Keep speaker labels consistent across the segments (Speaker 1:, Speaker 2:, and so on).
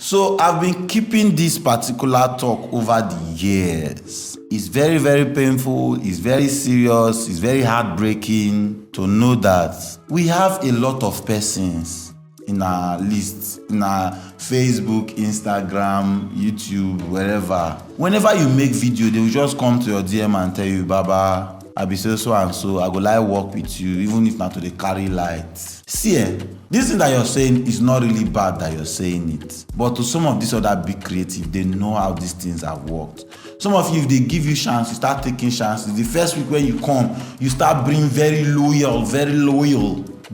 Speaker 1: So I've been keeping this particular talk over the years. It's very, very painful, it's very serious, it's very heartbreaking to know that we have a lot of persons in our list, in our Facebook, Instagram, YouTube, wherever. Whenever you make video, they will just come to your DM and tell you, Baba, I be so and so, I go like work with you, even if not to the carry light. See, this thing that you're saying is not really bad that you're saying it. But to some of these other big creative, they know how these things have worked. Some of you, if they give you chance, you start taking chances. The first week when you come, you start being very loyal,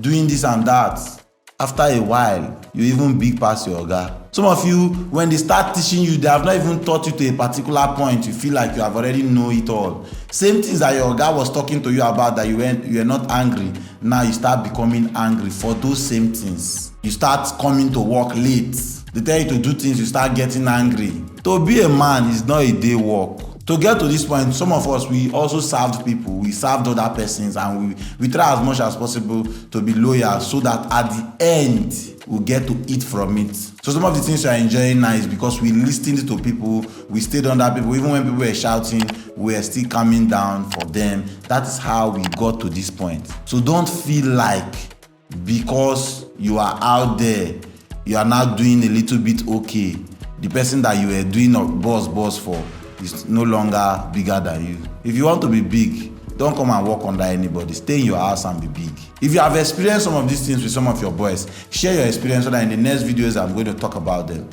Speaker 1: doing this and that. After a while, you even big pass your oga. Some of you, when they start teaching you, they have not even taught you to a particular point. You feel like you have already know it all. Same things that your oga was talking to you about that you were not angry. Now you start becoming angry for those same things. You start coming to work late. They tell you to do things, you start getting angry. To be a man is not a day work. To get to this point, some of us, we also served people, we served other persons, and we try as much as possible to be loyal so that at the end, we'll get to eat from it. So some of the things you are enjoying now is because we listened to people, we stayed under people, even when people were shouting, we were still calming down for them. That is how we got to this point. So don't feel like because you are out there, you are now doing a little bit okay. The person that you were doing a boss for is no longer bigger than you. If you want to be big, don't come and work under anybody. Stay in your house and be big. If you have experienced some of these things with some of your boys, share your experience so that in the next videos I'm going to talk about them.